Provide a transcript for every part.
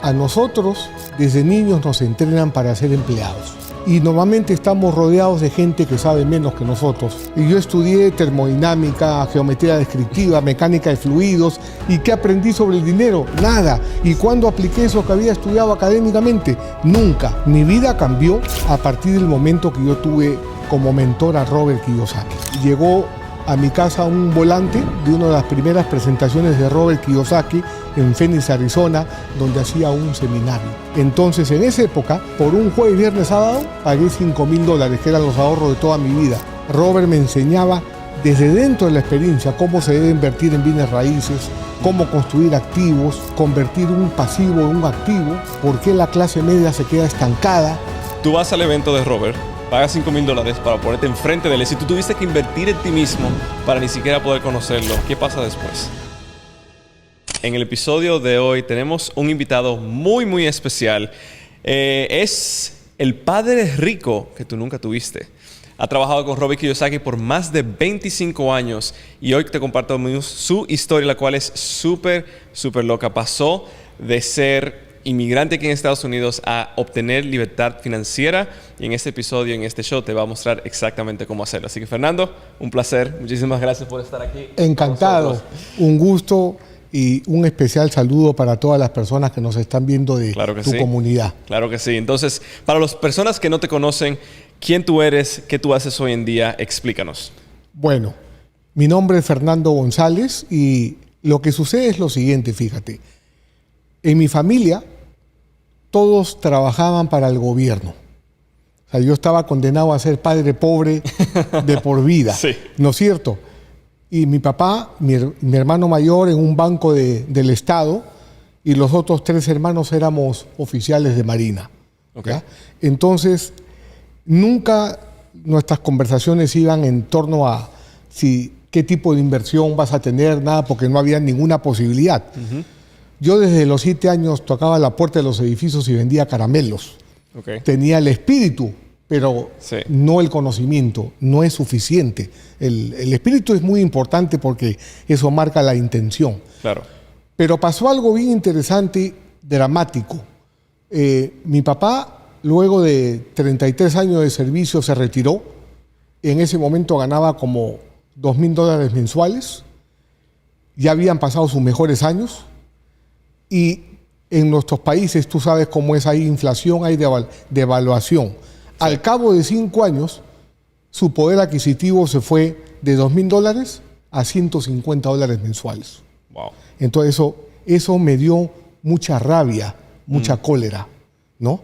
A nosotros, desde niños, nos entrenan para ser empleados. Y normalmente estamos rodeados de gente que sabe menos que nosotros. Y yo estudié termodinámica, geometría descriptiva, mecánica de fluidos. ¿Y qué aprendí sobre el dinero? Nada. ¿Y cuándo apliqué eso que había estudiado académicamente? Nunca. Mi vida cambió a partir del momento que yo tuve como mentor a Robert Kiyosaki. Llegó a mi casa un volante de una de las primeras presentaciones de Robert Kiyosaki en Phoenix, Arizona, donde hacía un seminario. Entonces, en esa época, por un jueves, viernes, sábado, pagué $5,000, que eran los ahorros de toda mi vida. Robert me enseñaba desde dentro de la experiencia cómo se debe invertir en bienes raíces, cómo construir activos, convertir un pasivo en un activo, por qué la clase media se queda estancada. Tú vas al evento de Robert, pagas $5,000 para ponerte enfrente de él. Si tú tuviste que invertir en ti mismo para ni siquiera poder conocerlo, ¿qué pasa después? En el episodio de hoy tenemos un invitado muy, muy especial. Es el padre rico que tú nunca tuviste. Ha trabajado con Robert Kiyosaki por más de 25 años y hoy te comparto su historia, la cual es súper, súper loca. Pasó de ser inmigrante aquí en Estados Unidos a obtener libertad financiera, y en este episodio, en este show, te va a mostrar exactamente cómo hacerlo. Así que, Fernando, un placer. Muchísimas gracias por estar aquí. Encantado, un gusto y un especial saludo para todas las personas que nos están viendo de tu comunidad. Claro que sí. Entonces, para las personas que no te conocen, ¿quién tú eres? ¿Qué tú haces hoy en día? Explícanos. Bueno, mi nombre es Fernando González y lo que sucede es lo siguiente, fíjate. En mi familia, todos trabajaban para el gobierno. O sea, yo estaba condenado a ser padre pobre de por vida, sí. ¿No es cierto? Y mi papá, mi hermano mayor, en un banco del Estado, y los otros 3 hermanos éramos oficiales de Marina. Okay. ¿Ya? Entonces, nunca nuestras conversaciones iban en torno a qué tipo de inversión vas a tener, nada, porque no había ninguna posibilidad. Uh-huh. Yo desde los 7 años tocaba la puerta de los edificios y vendía caramelos. Okay. Tenía el espíritu, pero no el conocimiento. No es suficiente. El espíritu es muy importante porque eso marca la intención. Claro. Pero pasó algo bien interesante, dramático. Mi papá, luego de 33 años de servicio, se retiró. En ese momento ganaba como $2,000 mensuales. Ya habían pasado sus mejores años. Y en nuestros países, tú sabes cómo es, hay inflación, hay devaluación. Sí. Al cabo de 5 años, su poder adquisitivo se fue de $2,000 a $150 mensuales. Wow. Entonces eso me dio mucha rabia, mucha cólera, ¿no?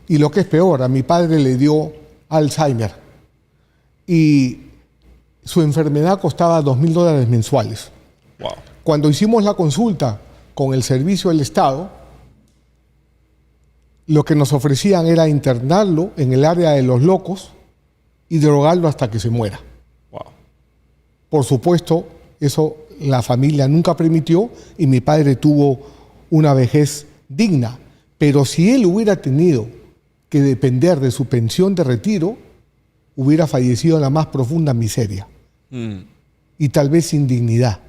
Y lo que es peor, a mi padre le dio Alzheimer y su enfermedad costaba $2,000 mensuales. Wow. Cuando hicimos la consulta con el servicio del Estado, lo que nos ofrecían era internarlo en el área de los locos y drogarlo hasta que se muera. Wow. Por supuesto, eso la familia nunca permitió y mi padre tuvo una vejez digna. Pero si él hubiera tenido que depender de su pensión de retiro, hubiera fallecido en la más profunda miseria. Y tal vez sin dignidad.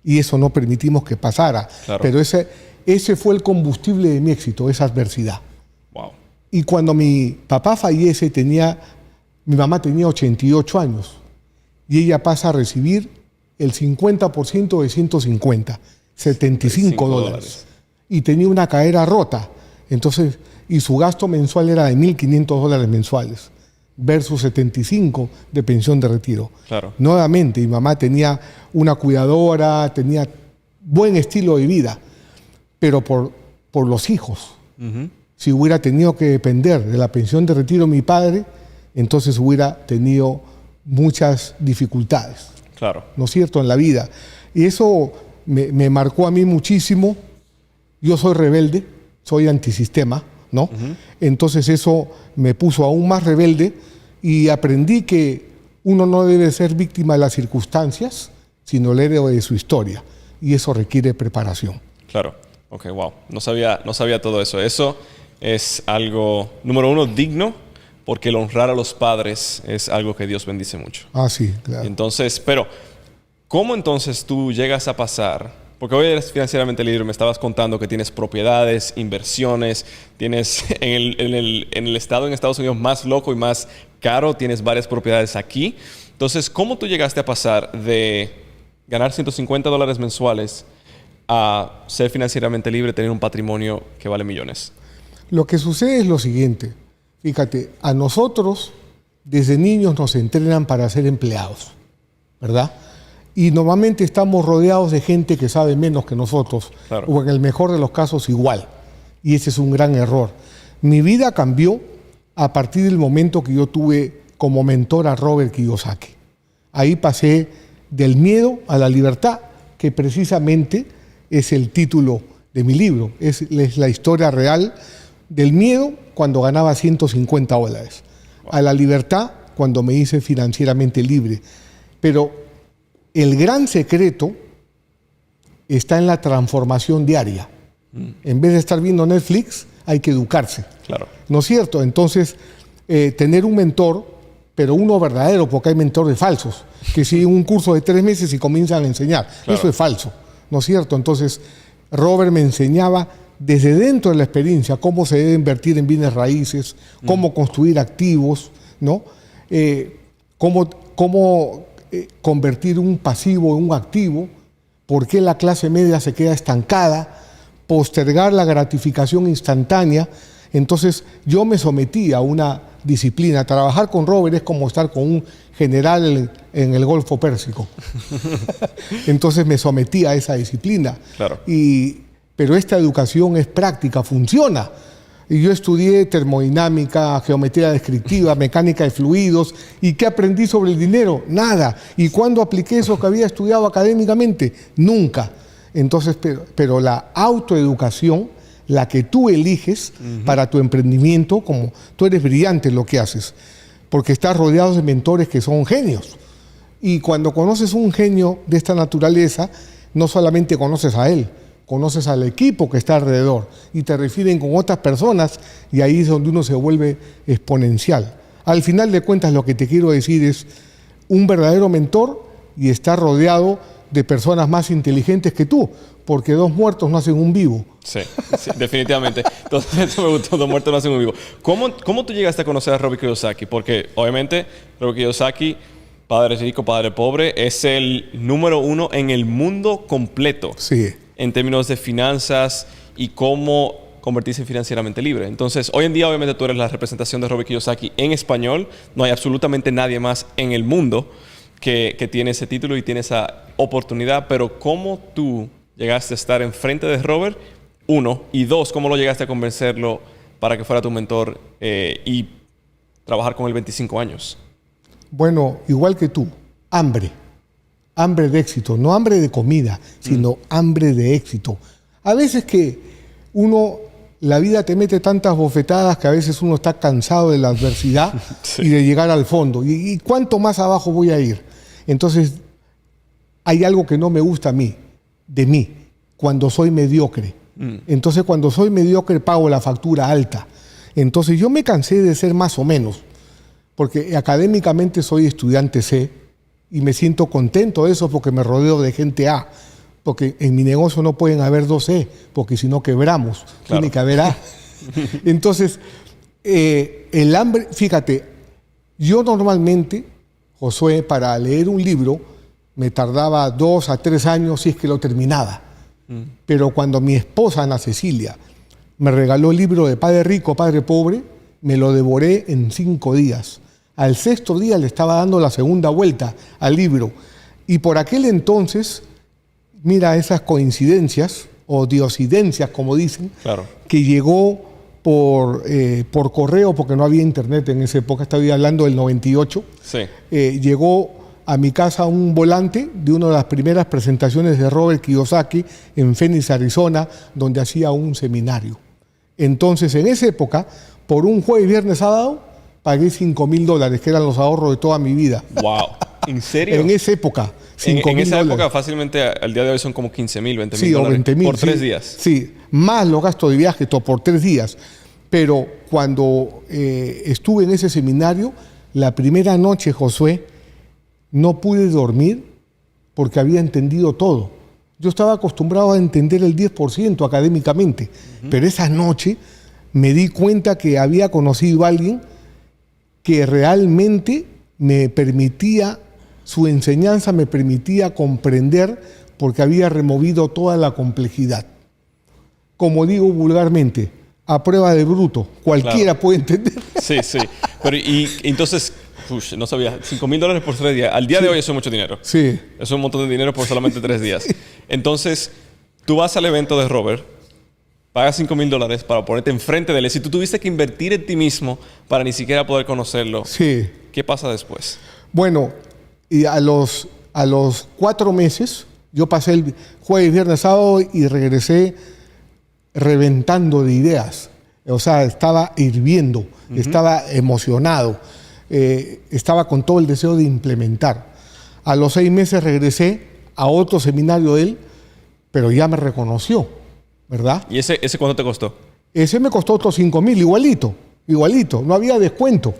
Y eso no permitimos que pasara. Claro. Pero ese fue el combustible de mi éxito, esa adversidad. Wow. Y cuando mi papá fallece, mi mamá tenía 88 años. Y ella pasa a recibir el 50% de 150, $75. Y tenía una cadera rota. Entonces, y su gasto mensual era de $1,500 mensuales versus 75 de pensión de retiro. Claro. Nuevamente, mi mamá tenía una cuidadora, tenía buen estilo de vida, pero por los hijos. Uh-huh. Si hubiera tenido que depender de la pensión de retiro de mi padre, entonces hubiera tenido muchas dificultades. Claro. ¿No es cierto? En la vida. Y eso me marcó a mí muchísimo. Yo soy rebelde, soy antisistema, ¿no? Uh-huh. Entonces eso me puso aún más rebelde y aprendí que uno no debe ser víctima de las circunstancias, sino el héroe de su historia. Y eso requiere preparación. Claro. Ok, wow. No sabía todo eso. Eso es algo, número uno, digno, porque el honrar a los padres es algo que Dios bendice mucho. Ah, sí, claro. Entonces, pero, ¿cómo entonces tú llegas a pasar? Porque hoy eres financieramente libre. Me estabas contando que tienes propiedades, inversiones, tienes en el estado en Estados Unidos más loco y más caro, tienes varias propiedades aquí. Entonces, ¿cómo tú llegaste a pasar de ganar $150 mensuales a ser financieramente libre, tener un patrimonio que vale millones? Lo que sucede es lo siguiente. Fíjate, a nosotros desde niños nos entrenan para ser empleados, ¿verdad? Y normalmente estamos rodeados de gente que sabe menos que nosotros, claro, o en el mejor de los casos igual. Y ese es un gran error. Mi vida cambió a partir del momento que yo tuve como mentor a Robert Kiyosaki. Ahí pasé del miedo a la libertad, que precisamente es el título de mi libro. Es la historia real del miedo cuando ganaba $150, wow, a la libertad cuando me hice financieramente libre. Pero el gran secreto está en la transformación diaria. En vez de estar viendo Netflix, hay que educarse. Claro. ¿No es cierto? Entonces, tener un mentor, pero uno verdadero, porque hay mentores falsos, que siguen un curso de 3 meses y comienzan a enseñar. Claro. Eso es falso, ¿no es cierto? Entonces, Robert me enseñaba desde dentro de la experiencia cómo se debe invertir en bienes raíces, cómo construir activos, ¿no? Cómo convertir un pasivo en un activo, por qué la clase media se queda estancada, postergar la gratificación instantánea. Entonces yo me sometí a una disciplina. Trabajar con Robert es como estar con un general en el Golfo Pérsico. Entonces me sometí a esa disciplina. Claro. Pero esta educación es práctica, funciona. Y yo estudié termodinámica, geometría descriptiva, mecánica de fluidos. ¿Y qué aprendí sobre el dinero? Nada. ¿Y cuándo apliqué eso que había estudiado académicamente? Nunca. Entonces, pero la autoeducación, la que tú eliges para tu emprendimiento, como tú eres brillante en lo que haces, porque estás rodeado de mentores que son genios. Y cuando conoces un genio de esta naturaleza, no solamente conoces a él, conoces al equipo que está alrededor y te refieren con otras personas, y ahí es donde uno se vuelve exponencial. Al final de cuentas, lo que te quiero decir es un verdadero mentor y estar rodeado de personas más inteligentes que tú, porque 2 muertos no hacen un vivo. Sí, definitivamente. Entonces, eso me gustó, 2 muertos no hacen un vivo. ¿Cómo tú llegaste a conocer a Robert Kiyosaki? Porque, obviamente, Robert Kiyosaki, padre rico, padre pobre, es el número 1 en el mundo completo. Sí. En términos de finanzas y cómo convertirse financieramente libre. Entonces, hoy en día, obviamente, tú eres la representación de Robert Kiyosaki en español. No hay absolutamente nadie más en el mundo que tiene ese título y tiene esa oportunidad. Pero ¿cómo tú llegaste a estar enfrente de Robert? 1. Y 2, ¿cómo lo llegaste a convencerlo para que fuera tu mentor y trabajar con él 25 años? Bueno, igual que tú, hambre. Hambre de éxito, no hambre de comida, sino hambre de éxito. A veces que la vida te mete tantas bofetadas que a veces uno está cansado de la adversidad sí, y de llegar al fondo. ¿Y cuánto más abajo voy a ir? Entonces, hay algo que no me gusta a mí, de mí, cuando soy mediocre. Entonces, cuando soy mediocre, pago la factura alta. Entonces, yo me cansé de ser más o menos, porque académicamente soy estudiante C, y me siento contento de eso porque me rodeo de gente A. Porque en mi negocio no pueden haber 2 E, porque si no quebramos. Claro. Tiene que haber A. Entonces, el hambre, fíjate, yo normalmente, Josué, para leer un libro, me tardaba 2 a 3 años si es que lo terminaba. Pero cuando mi esposa, Ana Cecilia, me regaló el libro de Padre Rico, Padre Pobre, me lo devoré en 5 días. Al 6º día le estaba dando la segunda vuelta al libro. Y por aquel entonces, mira esas coincidencias, o diosidencias, como dicen, claro, que llegó por correo, porque no había internet en esa época, estaba hablando del 98. Sí. Llegó a mi casa un volante de una de las primeras presentaciones de Robert Kiyosaki en Phoenix, Arizona, donde hacía un seminario. Entonces, en esa época, por un jueves, viernes, sábado, pagué $5,000, que eran los ahorros de toda mi vida. ¡Wow! ¿En serio? En esa época, $5,000. En esa época, fácilmente, al día de hoy son como $15,000, $20,000. Sí, o $20,000. Por 3 días. Sí, más los gastos de viaje, todo por 3 días. Pero cuando estuve en ese seminario, la primera noche, Josué, no pude dormir porque había entendido todo. Yo estaba acostumbrado a entender el 10% académicamente, pero esa noche me di cuenta que había conocido a alguien que realmente me permitía, su enseñanza me permitía comprender porque había removido toda la complejidad. Como digo vulgarmente, a prueba de bruto, cualquiera puede entender. Sí, sí. Pero y entonces, no sabía, $5,000 por 3 días. Al día de hoy eso es mucho dinero. Sí. Eso es un montón de dinero por solamente 3 días. Entonces, tú vas al evento de Robert, pagas $5,000 para ponerte enfrente de él. Si tú tuviste que invertir en ti mismo para ni siquiera poder conocerlo, Sí. ¿qué pasa después? Bueno, y a los 4 meses, yo pasé el jueves, viernes, sábado y regresé reventando de ideas. O sea, estaba hirviendo, estaba emocionado, estaba con todo el deseo de implementar. A los 6 meses regresé a otro seminario de él, pero ya me reconoció, ¿verdad? ¿Y ese cuánto te costó? Ese me costó otros $5,000, igualito, no había descuento.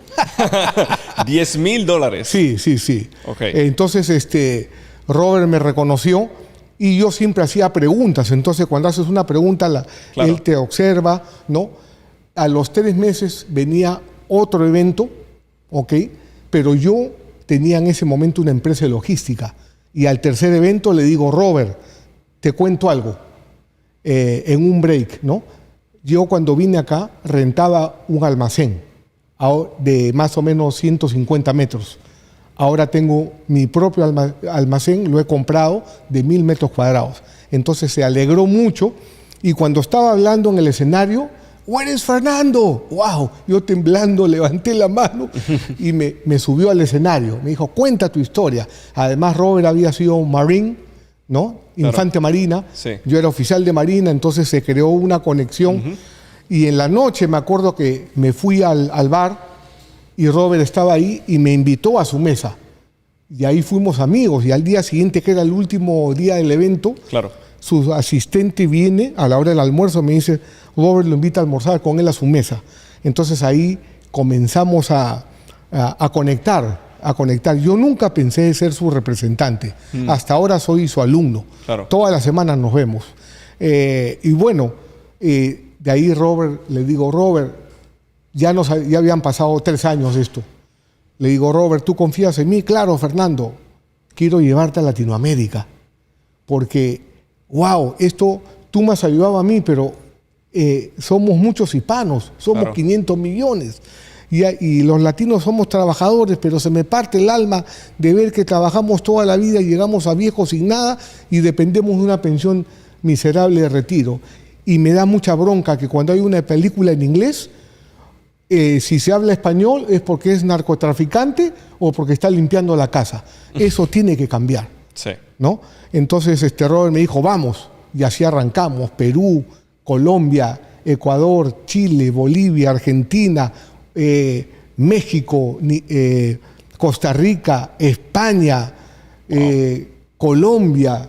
$10,000. Sí. Okay. Entonces, Robert me reconoció y yo siempre hacía preguntas. Entonces, cuando haces una pregunta, Claro. él te observa, ¿no? A los 3 meses venía otro evento, ¿ok? Pero yo tenía en ese momento una empresa de logística. Y al tercer evento le digo, Robert, te cuento algo. En un break, ¿no? Yo cuando vine acá rentaba un almacén de más o menos 150 metros. Ahora tengo mi propio almacén, lo he comprado de 1,000 metros cuadrados. Entonces se alegró mucho y cuando estaba hablando en el escenario, ¿Where is Fernando? ¡Wow! Yo temblando levanté la mano y me subió al escenario. Me dijo, cuenta tu historia. Además, Robert había sido un Marine, ¿no? Claro. Infante Marina. Sí. Yo era oficial de Marina, entonces se creó una conexión. Y en la noche me acuerdo que me fui al bar y Robert estaba ahí y me invitó a su mesa. Y ahí fuimos amigos. Y al día siguiente, que era el último día del evento, Claro. su asistente viene a la hora del almuerzo, me dice, Robert lo invita a almorzar con él a su mesa. Entonces ahí comenzamos a conectar. Yo nunca pensé ser su representante. Hasta ahora soy su alumno. Claro. Todas las semanas nos vemos. Y bueno, de ahí le digo, Robert, ya habían pasado 3 años de esto. Le digo, Robert, ¿tú confías en mí? Claro, Fernando, quiero llevarte a Latinoamérica. Porque, wow, esto tú me has ayudado a mí, pero somos muchos hispanos, somos Claro. 500 millones. Y los latinos somos trabajadores, pero se me parte el alma de ver que trabajamos toda la vida y llegamos a viejos sin nada y dependemos de una pensión miserable de retiro. Y me da mucha bronca que cuando hay una película en inglés, si se habla español es porque es narcotraficante o porque está limpiando la casa. Eso tiene que cambiar, Sí. ¿no? Entonces Robert me dijo, vamos, y así arrancamos. Perú, Colombia, Ecuador, Chile, Bolivia, Argentina, México, Costa Rica, España, Colombia.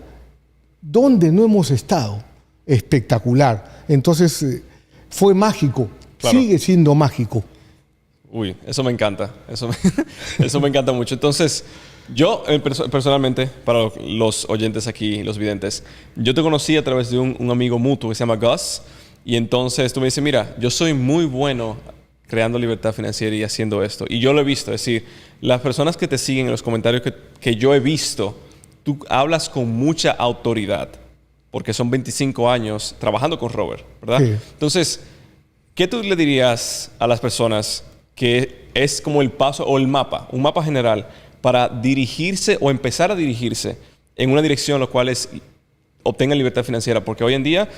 ¿Dónde no hemos estado? Espectacular. Entonces fue mágico. Claro. Sigue siendo mágico. Uy, eso me encanta. Eso me encanta mucho. Entonces, yo personalmente, para los oyentes aquí, los videntes, yo te conocí a través de un amigo mutuo que se llama Gus. Y entonces tú me dices, mira, yo soy muy bueno creando libertad financiera y haciendo esto. Y yo lo he visto. Es decir, las personas que te siguen en los comentarios que yo he visto, tú hablas con mucha autoridad. Porque son 25 años trabajando con Robert, ¿verdad? Sí. Entonces, ¿qué tú le dirías a las personas que es como el paso o el mapa, un mapa general para dirigirse o empezar a dirigirse en una dirección en la cual obtengan libertad financiera? Porque hoy en día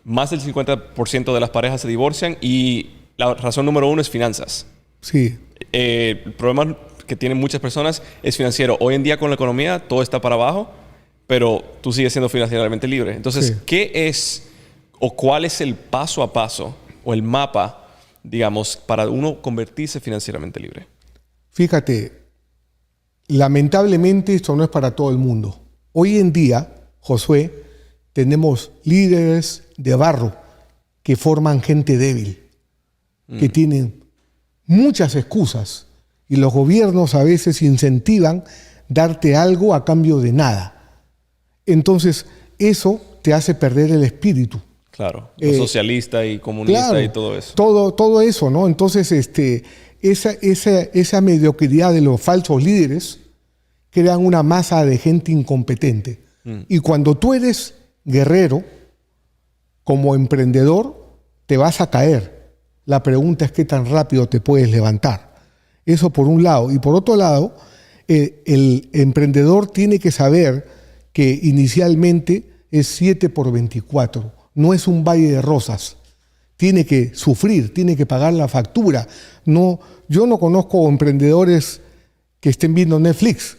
más del 50% de las parejas se divorcian y la razón número 1 es finanzas. Sí. El problema que tienen muchas personas es financiero. Hoy en día con la economía todo está para abajo, pero tú sigues siendo financieramente libre. Entonces, Sí. ¿qué es o cuál es el paso a paso o el mapa, digamos, para uno convertirse financieramente libre? Fíjate, lamentablemente esto no es para todo el mundo. Hoy en día, Josué, tenemos líderes de barro que forman gente débil, que tienen muchas excusas y los gobiernos a veces incentivan darte algo a cambio de nada. Entonces, eso te hace perder el espíritu. Claro, socialista y comunista, claro, y todo eso. Todo eso, ¿no? Entonces, esa mediocridad de los falsos líderes crean una masa de gente incompetente. Y cuando tú eres guerrero, como emprendedor, te vas a caer. La pregunta es qué tan rápido te puedes levantar. Eso por un lado. Y por otro lado, el emprendedor tiene que saber que inicialmente es 7x24. No es un valle de rosas. Tiene que sufrir, tiene que pagar la factura. No, yo no conozco emprendedores que estén viendo Netflix.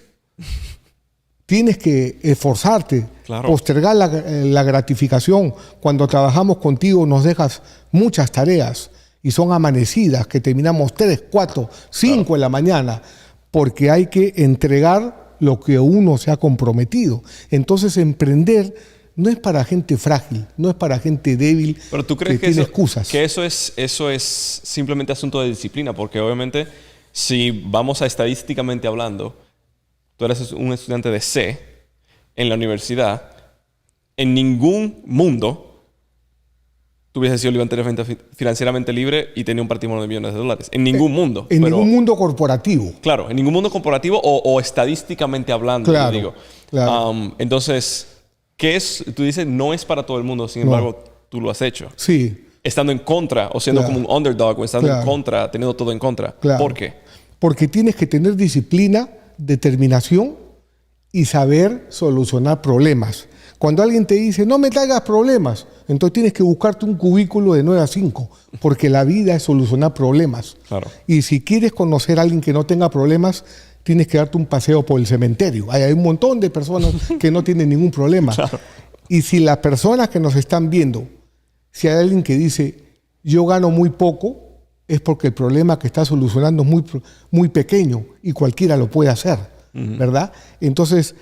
Tienes que esforzarte, claro, postergar la gratificación. Cuando trabajamos contigo nos dejas muchas tareas y son amanecidas que terminamos 3, 4, 5 claro, en la mañana, porque hay que entregar lo que uno se ha comprometido. Entonces, emprender no es para gente frágil, no es para gente débil. Pero tú crees que tiene excusas. Que eso es simplemente asunto de disciplina, porque obviamente si vamos a estadísticamente hablando, tú eres un estudiante de C en la universidad, en ningún mundo tú hubieses sido financieramente libre y tenía un patrimonio de millones de dólares. En ningún mundo. En ningún mundo corporativo. Claro, en ningún mundo corporativo o estadísticamente hablando, claro, digo. Claro. Entonces, ¿qué es? Tú dices, no es para todo el mundo, sin embargo, tú lo has hecho. Sí. Estando en contra, o siendo claro, como un underdog, o estando claro, en contra, teniendo todo en contra. Claro. ¿Por qué? Porque tienes que tener disciplina, determinación y saber solucionar problemas. Cuando alguien te dice, no me traigas problemas, entonces tienes que buscarte un cubículo de 9 a 5, porque la vida es solucionar problemas. Claro. Y si quieres conocer a alguien que no tenga problemas, tienes que darte un paseo por el cementerio. Hay un montón de personas que no tienen ningún problema. Claro. Y si las personas que nos están viendo, si hay alguien que dice, yo gano muy poco, es porque el problema que está solucionando es muy pequeño y cualquiera lo puede hacer, ¿verdad? Entonces,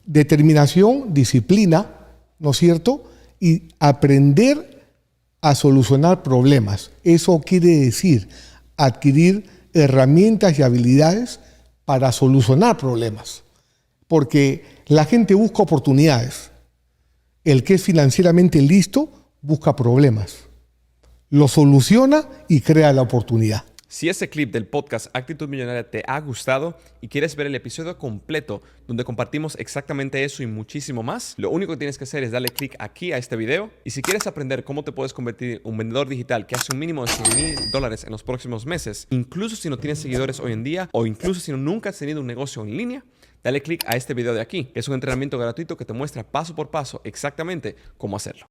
determinación, disciplina, ¿no es cierto? Y aprender a solucionar problemas. Eso quiere decir adquirir herramientas y habilidades para solucionar problemas. Porque la gente busca oportunidades. El que es financieramente listo busca problemas. Lo soluciona y crea la oportunidad. Si este clip del podcast Actitud Millonaria te ha gustado y quieres ver el episodio completo donde compartimos exactamente eso y muchísimo más, lo único que tienes que hacer es darle clic aquí a este video. Y si quieres aprender cómo te puedes convertir en un vendedor digital que hace un mínimo de $100,000 en los próximos meses, incluso si no tienes seguidores hoy en día o incluso si nunca has tenido un negocio en línea, dale clic a este video de aquí, que es un entrenamiento gratuito que te muestra paso por paso exactamente cómo hacerlo.